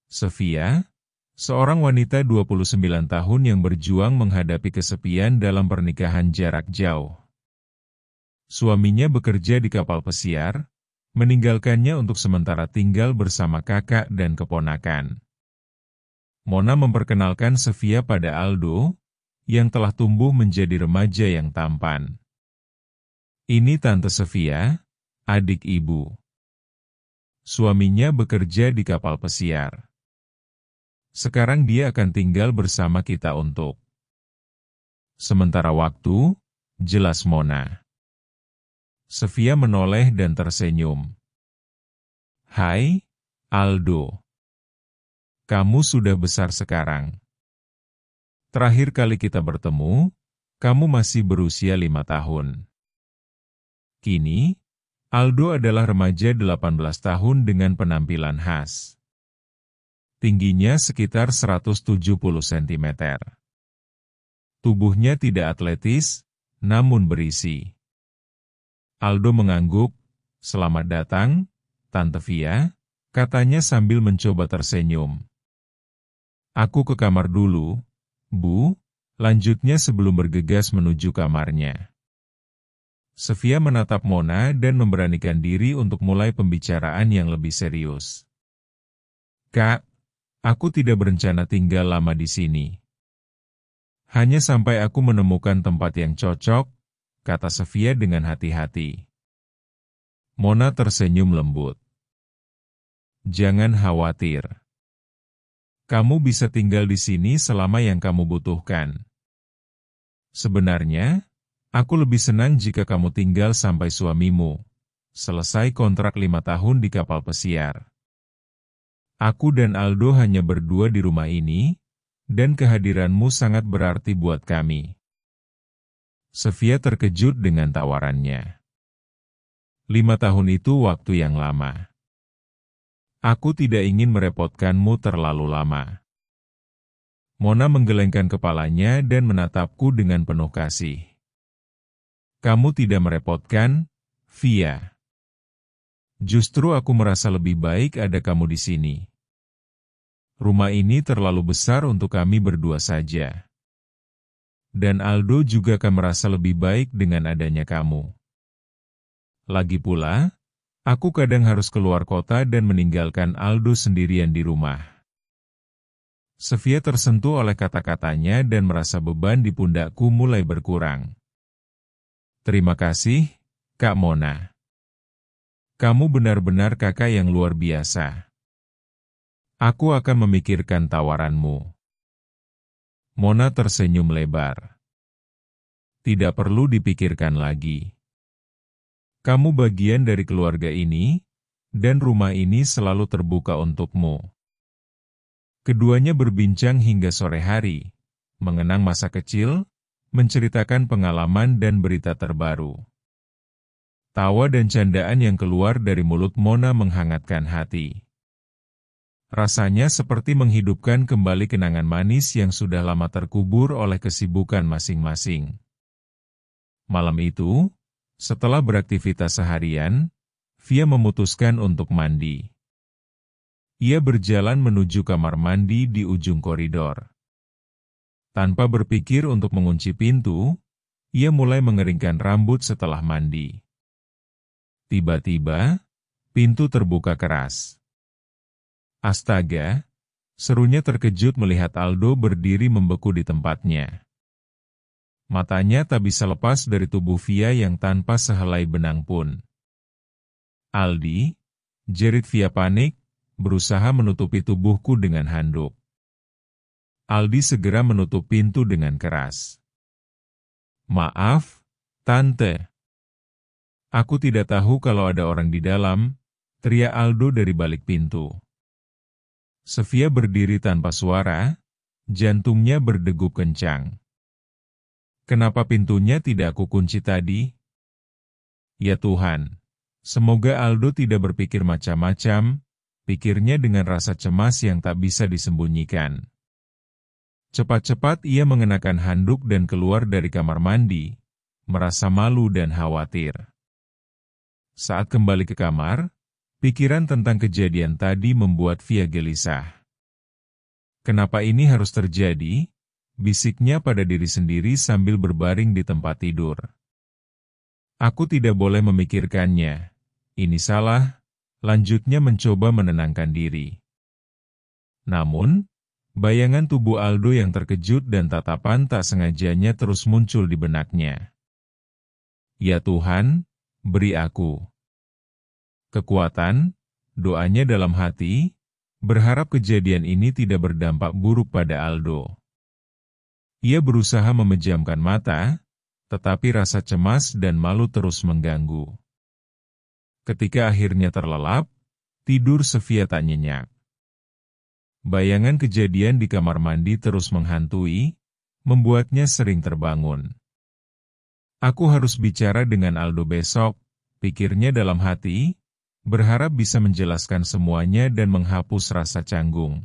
Sofia, seorang wanita 29 tahun yang berjuang menghadapi kesepian dalam pernikahan jarak jauh. Suaminya bekerja di kapal pesiar, meninggalkannya untuk sementara tinggal bersama kakak dan keponakan. Mona memperkenalkan Sofia pada Aldo, yang telah tumbuh menjadi remaja yang tampan. Ini Tante Sofia, adik ibu. Suaminya bekerja di kapal pesiar. Sekarang dia akan tinggal bersama kita untuk sementara waktu, jelas Mona. Sofia menoleh dan tersenyum. Hai, Aldo. Kamu sudah besar sekarang. Terakhir kali kita bertemu, kamu masih berusia 5 tahun. Kini, Aldo adalah remaja 18 tahun dengan penampilan khas. Tingginya sekitar 170 cm. Tubuhnya tidak atletis, namun berisi. Aldo mengangguk, "Selamat datang, Tante Via," katanya sambil mencoba tersenyum. "Aku ke kamar dulu, Bu," lanjutnya sebelum bergegas menuju kamarnya. Sofia menatap Mona dan memberanikan diri untuk mulai pembicaraan yang lebih serius. "Kak, aku tidak berencana tinggal lama di sini. Hanya sampai aku menemukan tempat yang cocok," kata Sofia dengan hati-hati. Mona tersenyum lembut. "Jangan khawatir. Kamu bisa tinggal di sini selama yang kamu butuhkan. Sebenarnya, aku lebih senang jika kamu tinggal sampai suamimu selesai kontrak 5 tahun di kapal pesiar. Aku dan Aldo hanya berdua di rumah ini, dan kehadiranmu sangat berarti buat kami." Sofia terkejut dengan tawarannya. 5 tahun itu waktu yang lama. Aku tidak ingin merepotkanmu terlalu lama. Mona menggelengkan kepalanya dan menatapku dengan penuh kasih. Kamu tidak merepotkan, Via. Justru aku merasa lebih baik ada kamu di sini. Rumah ini terlalu besar untuk kami berdua saja. Dan Aldo juga akan merasa lebih baik dengan adanya kamu. Lagi pula, aku kadang harus keluar kota dan meninggalkan Aldo sendirian di rumah. Sofia tersentuh oleh kata-katanya dan merasa beban di pundakku mulai berkurang. Terima kasih, Kak Mona. Kamu benar-benar kakak yang luar biasa. Aku akan memikirkan tawaranmu. Mona tersenyum lebar. Tidak perlu dipikirkan lagi. Kamu bagian dari keluarga ini, dan rumah ini selalu terbuka untukmu. Keduanya berbincang hingga sore hari, mengenang masa kecil, menceritakan pengalaman dan berita terbaru. Tawa dan candaan yang keluar dari mulut Mona menghangatkan hati. Rasanya seperti menghidupkan kembali kenangan manis yang sudah lama terkubur oleh kesibukan masing-masing. Malam itu, setelah beraktivitas seharian, Via memutuskan untuk mandi. Ia berjalan menuju kamar mandi di ujung koridor. Tanpa berpikir untuk mengunci pintu, ia mulai mengeringkan rambut setelah mandi. Tiba-tiba, pintu terbuka keras. Astaga, serunya terkejut melihat Aldo berdiri membeku di tempatnya. Matanya tak bisa lepas dari tubuh Via yang tanpa sehelai benang pun. "Aldi," jerit Via panik, berusaha menutupi tubuhku dengan handuk. Aldi segera menutup pintu dengan keras. "Maaf, Tante. Aku tidak tahu kalau ada orang di dalam," teriak Aldo dari balik pintu. Sofia berdiri tanpa suara, jantungnya berdegup kencang. "Kenapa pintunya tidak aku kunci tadi? Ya Tuhan, semoga Aldo tidak berpikir macam-macam," pikirnya dengan rasa cemas yang tak bisa disembunyikan. Cepat-cepat ia mengenakan handuk dan keluar dari kamar mandi, merasa malu dan khawatir. Saat kembali ke kamar, pikiran tentang kejadian tadi membuat Via gelisah. Kenapa ini harus terjadi? Bisiknya pada diri sendiri sambil berbaring di tempat tidur. Aku tidak boleh memikirkannya. Ini salah, lanjutnya mencoba menenangkan diri. Namun, bayangan tubuh Aldo yang terkejut dan tatapan tak sengajanya terus muncul di benaknya. Ya Tuhan, beri aku kekuatan, doanya dalam hati, berharap kejadian ini tidak berdampak buruk pada Aldo. Ia berusaha memejamkan mata, tetapi rasa cemas dan malu terus mengganggu. Ketika akhirnya terlelap, tidur Sofia tak nyenyak. Bayangan kejadian di kamar mandi terus menghantui, membuatnya sering terbangun. Aku harus bicara dengan Aldo besok, pikirnya dalam hati, berharap bisa menjelaskan semuanya dan menghapus rasa canggung.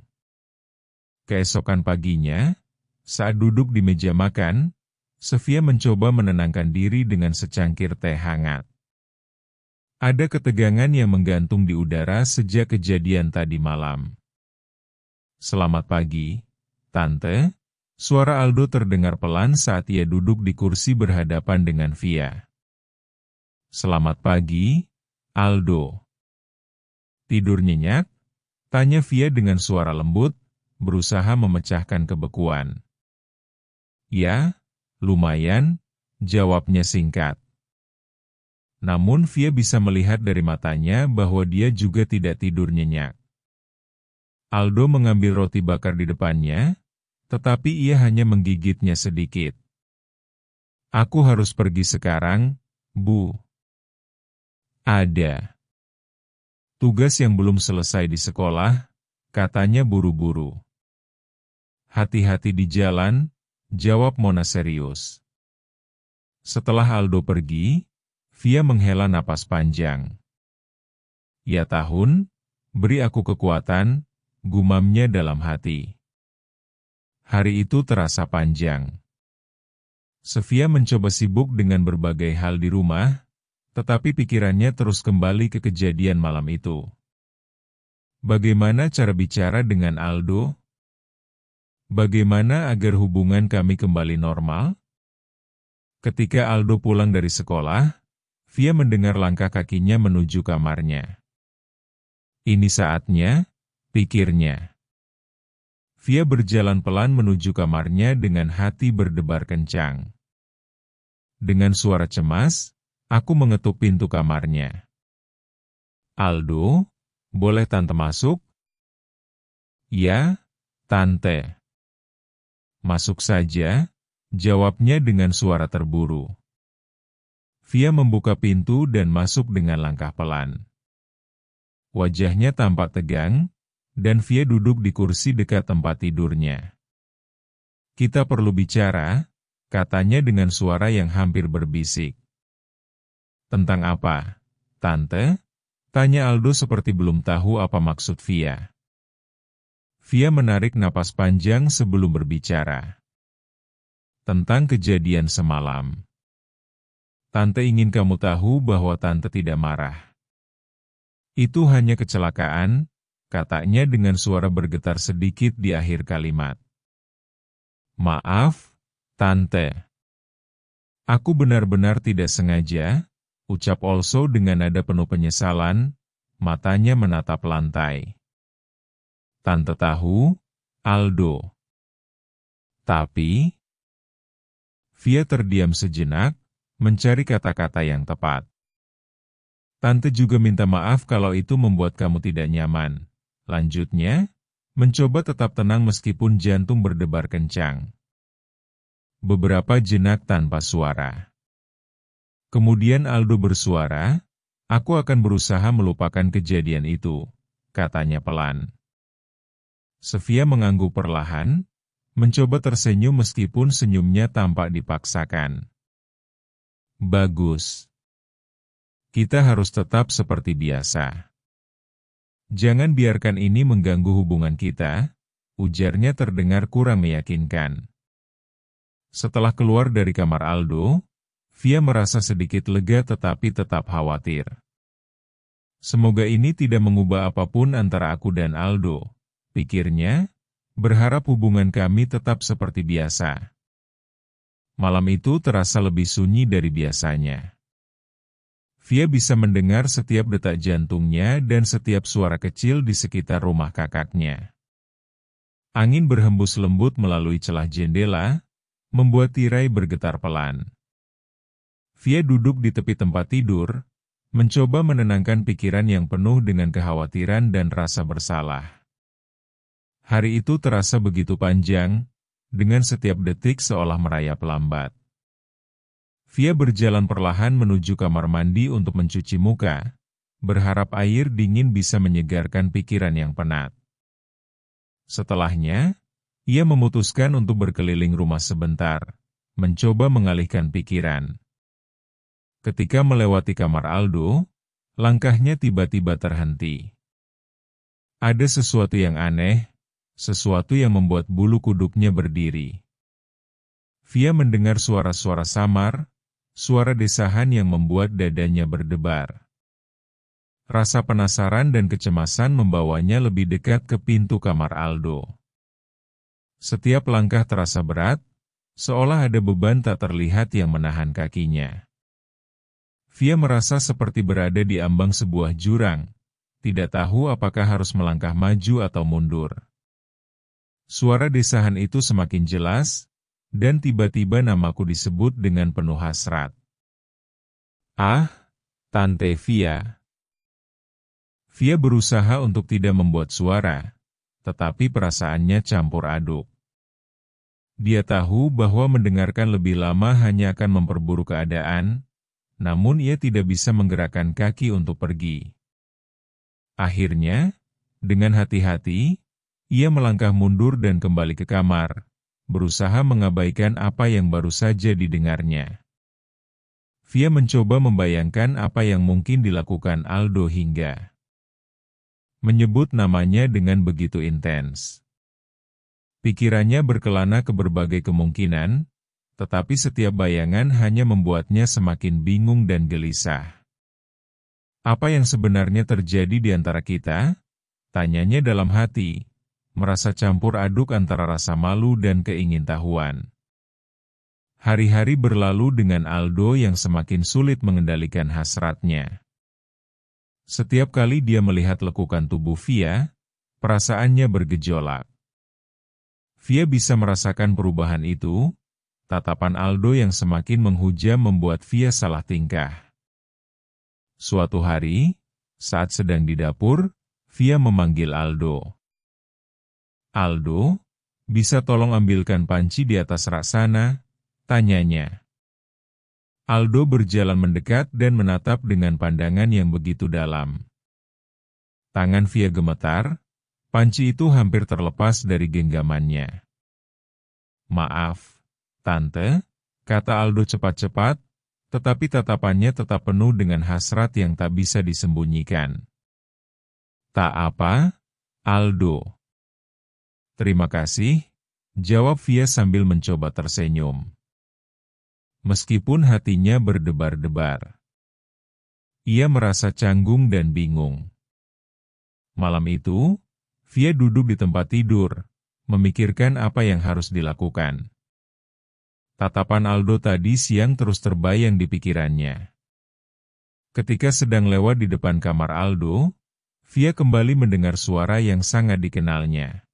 Keesokan paginya, saat duduk di meja makan, Sofia mencoba menenangkan diri dengan secangkir teh hangat. Ada ketegangan yang menggantung di udara sejak kejadian tadi malam. Selamat pagi, Tante. Suara Aldo terdengar pelan saat ia duduk di kursi berhadapan dengan Via. Selamat pagi, Aldo. Tidur nyenyak? Tanya Via dengan suara lembut, berusaha memecahkan kebekuan. Ya, lumayan, jawabnya singkat. Namun Via bisa melihat dari matanya bahwa dia juga tidak tidur nyenyak. Aldo mengambil roti bakar di depannya, tetapi ia hanya menggigitnya sedikit. Aku harus pergi sekarang, Bu. Ada tugas yang belum selesai di sekolah, katanya buru-buru. Hati-hati di jalan, jawab Mona serius. Setelah Aldo pergi, Via menghela napas panjang. Ya Tahun, beri aku kekuatan, gumamnya dalam hati. Hari itu terasa panjang. Sofia mencoba sibuk dengan berbagai hal di rumah, tetapi pikirannya terus kembali ke kejadian malam itu. Bagaimana cara bicara dengan Aldo? Bagaimana agar hubungan kami kembali normal? Ketika Aldo pulang dari sekolah, Via mendengar langkah kakinya menuju kamarnya. Ini saatnya, pikirnya. Via berjalan pelan menuju kamarnya dengan hati berdebar kencang. Dengan suara cemas, aku mengetuk pintu kamarnya. Aldo, boleh Tante masuk? Ya, Tante. Masuk saja, jawabnya dengan suara terburu. Via membuka pintu dan masuk dengan langkah pelan. Wajahnya tampak tegang, dan Via duduk di kursi dekat tempat tidurnya. Kita perlu bicara, katanya dengan suara yang hampir berbisik. Tentang apa, Tante? Tanya Aldo seperti belum tahu apa maksud Via. Via menarik napas panjang sebelum berbicara. Tentang kejadian semalam. Tante ingin kamu tahu bahwa Tante tidak marah. Itu hanya kecelakaan, katanya dengan suara bergetar sedikit di akhir kalimat. Maaf, Tante. Aku benar-benar tidak sengaja, ucap Olso dengan nada penuh penyesalan, matanya menatap lantai. Tante tahu, Aldo. Tapi, Via terdiam sejenak, mencari kata-kata yang tepat. Tante juga minta maaf kalau itu membuat kamu tidak nyaman. Lanjutnya, mencoba tetap tenang meskipun jantung berdebar kencang. Beberapa jenak tanpa suara. Kemudian Aldo bersuara, aku akan berusaha melupakan kejadian itu, katanya pelan. Sofia mengangguk perlahan, mencoba tersenyum meskipun senyumnya tampak dipaksakan. Bagus. Kita harus tetap seperti biasa. Jangan biarkan ini mengganggu hubungan kita, ujarnya terdengar kurang meyakinkan. Setelah keluar dari kamar Aldo, Via merasa sedikit lega tetapi tetap khawatir. Semoga ini tidak mengubah apapun antara aku dan Aldo, pikirnya, berharap hubungan kami tetap seperti biasa. Malam itu terasa lebih sunyi dari biasanya. Via bisa mendengar setiap detak jantungnya dan setiap suara kecil di sekitar rumah kakaknya. Angin berhembus lembut melalui celah jendela, membuat tirai bergetar pelan. Via duduk di tepi tempat tidur, mencoba menenangkan pikiran yang penuh dengan kekhawatiran dan rasa bersalah. Hari itu terasa begitu panjang, dengan setiap detik seolah merayap lambat. Via berjalan perlahan menuju kamar mandi untuk mencuci muka, berharap air dingin bisa menyegarkan pikiran yang penat. Setelahnya, ia memutuskan untuk berkeliling rumah sebentar, mencoba mengalihkan pikiran. Ketika melewati kamar Aldo, langkahnya tiba-tiba terhenti. Ada sesuatu yang aneh, sesuatu yang membuat bulu kuduknya berdiri. Via mendengar suara-suara samar, suara desahan yang membuat dadanya berdebar. Rasa penasaran dan kecemasan membawanya lebih dekat ke pintu kamar Aldo. Setiap langkah terasa berat, seolah ada beban tak terlihat yang menahan kakinya. Via merasa seperti berada di ambang sebuah jurang, tidak tahu apakah harus melangkah maju atau mundur. Suara desahan itu semakin jelas, dan tiba-tiba namaku disebut dengan penuh hasrat. "Ah, Tante Via." Via berusaha untuk tidak membuat suara, tetapi perasaannya campur aduk. Dia tahu bahwa mendengarkan lebih lama hanya akan memperburuk keadaan, namun ia tidak bisa menggerakkan kaki untuk pergi. Akhirnya, dengan hati-hati, ia melangkah mundur dan kembali ke kamar, berusaha mengabaikan apa yang baru saja didengarnya. Via mencoba membayangkan apa yang mungkin dilakukan Aldo hingga menyebut namanya dengan begitu intens. Pikirannya berkelana ke berbagai kemungkinan, tetapi setiap bayangan hanya membuatnya semakin bingung dan gelisah. "Apa yang sebenarnya terjadi di antara kita?" tanyanya dalam hati, merasa campur aduk antara rasa malu dan keingintahuan. Hari-hari berlalu dengan Aldo yang semakin sulit mengendalikan hasratnya. Setiap kali dia melihat lekukan tubuh Via, perasaannya bergejolak. Via bisa merasakan perubahan itu. Tatapan Aldo yang semakin menghujam membuat Via salah tingkah. Suatu hari, saat sedang di dapur, Via memanggil Aldo. "Aldo, bisa tolong ambilkan panci di atas rak sana?" tanyanya. Aldo berjalan mendekat dan menatap dengan pandangan yang begitu dalam. Tangan Via gemetar, panci itu hampir terlepas dari genggamannya. "Maaf, Tante," kata Aldo cepat-cepat, tetapi tatapannya tetap penuh dengan hasrat yang tak bisa disembunyikan. "Tak apa, Aldo." "Terima kasih," jawab Via sambil mencoba tersenyum. Meskipun hatinya berdebar-debar, ia merasa canggung dan bingung. Malam itu, Via duduk di tempat tidur, memikirkan apa yang harus dilakukan. Tatapan Aldo tadi siang terus terbayang di pikirannya. Ketika sedang lewat di depan kamar Aldo, Via kembali mendengar suara yang sangat dikenalnya.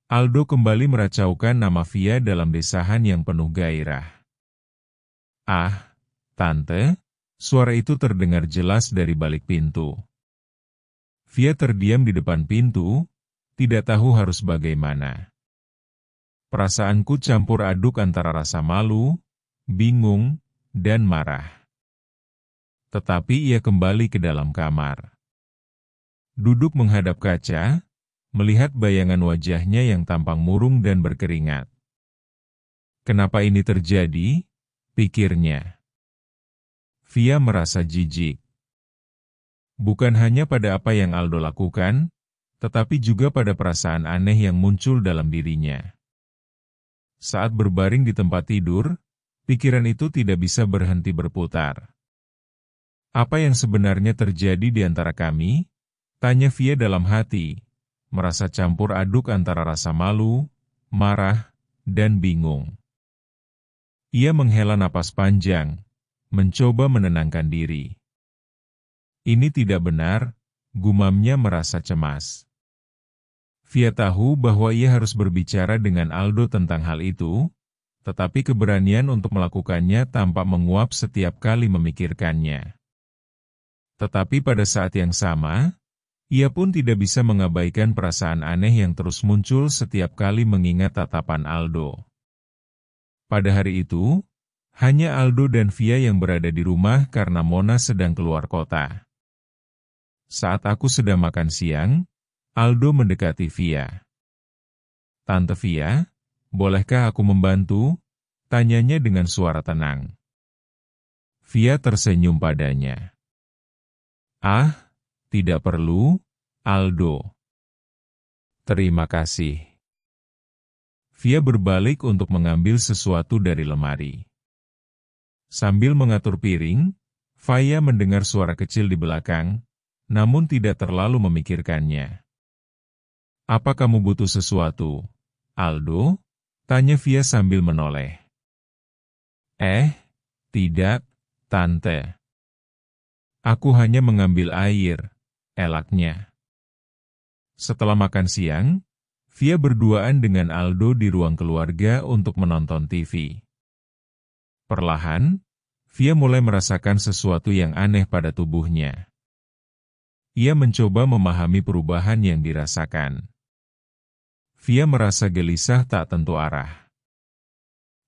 Aldo kembali meracaukan nama Via dalam desahan yang penuh gairah. "Ah, Tante," suara itu terdengar jelas dari balik pintu. Via terdiam di depan pintu, tidak tahu harus bagaimana. Perasaanku campur aduk antara rasa malu, bingung, dan marah. Tetapi ia kembali ke dalam kamar. Duduk menghadap kaca, melihat bayangan wajahnya yang tampang murung dan berkeringat. Kenapa ini terjadi? Pikirnya. Via merasa jijik. Bukan hanya pada apa yang Aldo lakukan, tetapi juga pada perasaan aneh yang muncul dalam dirinya. Saat berbaring di tempat tidur, pikiran itu tidak bisa berhenti berputar. "Apa yang sebenarnya terjadi di antara kami?" tanya Via dalam hati, merasa campur aduk antara rasa malu, marah, dan bingung. Ia menghela napas panjang, mencoba menenangkan diri. Ini tidak benar, gumamnya merasa cemas. Via tahu bahwa ia harus berbicara dengan Aldo tentang hal itu, tetapi keberanian untuk melakukannya tampak menguap setiap kali memikirkannya. Tetapi pada saat yang sama, ia pun tidak bisa mengabaikan perasaan aneh yang terus muncul setiap kali mengingat tatapan Aldo. Pada hari itu, hanya Aldo dan Via yang berada di rumah karena Mona sedang keluar kota. Saat aku sedang makan siang, Aldo mendekati Via. "Tante Via, bolehkah aku membantu?" tanyanya dengan suara tenang. Via tersenyum padanya. "Ah, tidak perlu, Aldo. Terima kasih." Via berbalik untuk mengambil sesuatu dari lemari. Sambil mengatur piring, Via mendengar suara kecil di belakang, namun tidak terlalu memikirkannya. "Apa kamu butuh sesuatu, Aldo?" tanya Via sambil menoleh. Tidak, Tante. Aku hanya mengambil air," elaknya. Setelah makan siang, Via berduaan dengan Aldo di ruang keluarga untuk menonton TV. Perlahan, Via mulai merasakan sesuatu yang aneh pada tubuhnya. Ia mencoba memahami perubahan yang dirasakan. Via merasa gelisah tak tentu arah.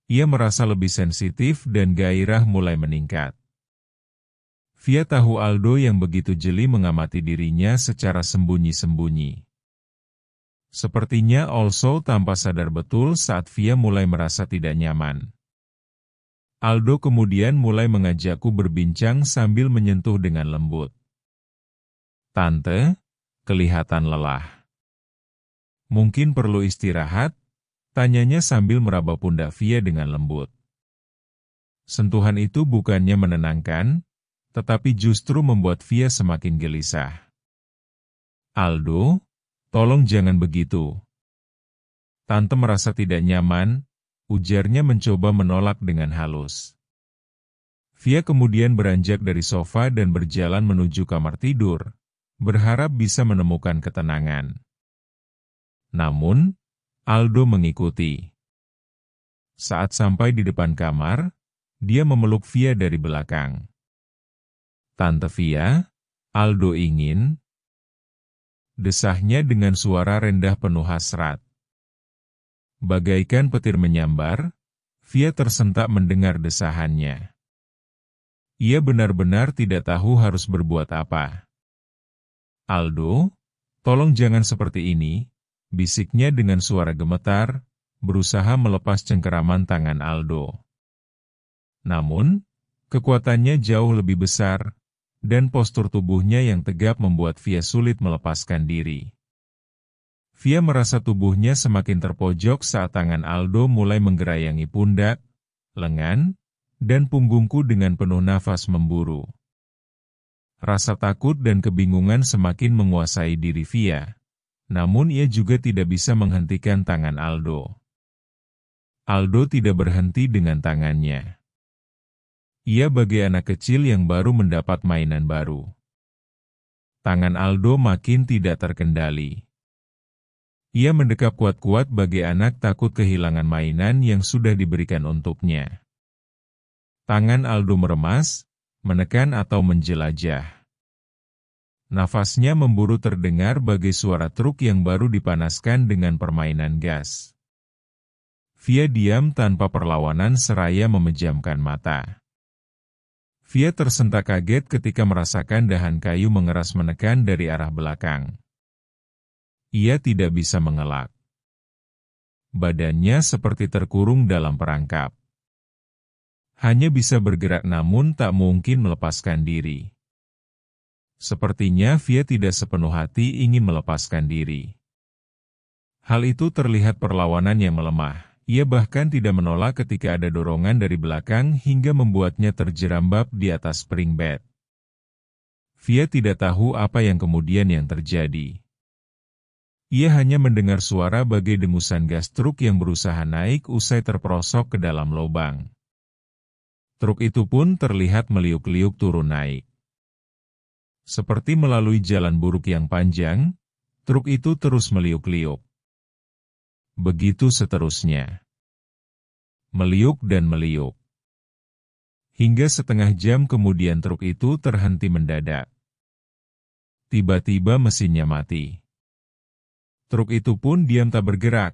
Ia merasa lebih sensitif dan gairah mulai meningkat. Via tahu Aldo yang begitu jeli mengamati dirinya secara sembunyi-sembunyi. Sepertinya also tanpa sadar betul saat Via mulai merasa tidak nyaman. Aldo kemudian mulai mengajakku berbincang sambil menyentuh dengan lembut. "Tante, kelihatan lelah. Mungkin perlu istirahat?" tanyanya sambil meraba pundak Via dengan lembut. Sentuhan itu bukannya menenangkan, tetapi justru membuat Via semakin gelisah. "Aldo, tolong jangan begitu." Tante merasa tidak nyaman, ujarnya mencoba menolak dengan halus. Via kemudian beranjak dari sofa dan berjalan menuju kamar tidur, berharap bisa menemukan ketenangan. Namun, Aldo mengikuti. Saat sampai di depan kamar, dia memeluk Via dari belakang. "Tante Via, Aldo ingin," desahnya dengan suara rendah penuh hasrat. Bagaikan petir menyambar, Via tersentak mendengar desahannya. Ia benar-benar tidak tahu harus berbuat apa. "Aldo, tolong jangan seperti ini," bisiknya dengan suara gemetar, berusaha melepas cengkeraman tangan Aldo. Namun, kekuatannya jauh lebih besar, dan postur tubuhnya yang tegap membuat Via sulit melepaskan diri. Via merasa tubuhnya semakin terpojok saat tangan Aldo mulai menggerayangi pundak, lengan, dan punggungku dengan penuh nafas memburu. Rasa takut dan kebingungan semakin menguasai diri Via, namun ia juga tidak bisa menghentikan tangan Aldo. Aldo tidak berhenti dengan tangannya. Ia bagai anak kecil yang baru mendapat mainan baru. Tangan Aldo makin tidak terkendali. Ia mendekap kuat-kuat bagai anak takut kehilangan mainan yang sudah diberikan untuknya. Tangan Aldo meremas, menekan atau menjelajah. Nafasnya memburu terdengar bagai suara truk yang baru dipanaskan dengan permainan gas. Via diam tanpa perlawanan seraya memejamkan mata. Via tersentak kaget ketika merasakan dahan kayu mengeras menekan dari arah belakang. Ia tidak bisa mengelak. Badannya seperti terkurung dalam perangkap. Hanya bisa bergerak namun tak mungkin melepaskan diri. Sepertinya Via tidak sepenuh hati ingin melepaskan diri. Hal itu terlihat perlawanan yang melemah. Ia bahkan tidak menolak ketika ada dorongan dari belakang hingga membuatnya terjerambab di atas spring bed. Via tidak tahu apa yang kemudian terjadi. Ia hanya mendengar suara bagai dengusan gas truk yang berusaha naik usai terperosok ke dalam lubang. Truk itu pun terlihat meliuk-liuk turun naik. Seperti melalui jalan buruk yang panjang, truk itu terus meliuk-liuk. Begitu seterusnya. Meliuk dan meliuk. Hingga setengah jam kemudian truk itu terhenti mendadak. Tiba-tiba mesinnya mati. Truk itu pun diam tak bergerak.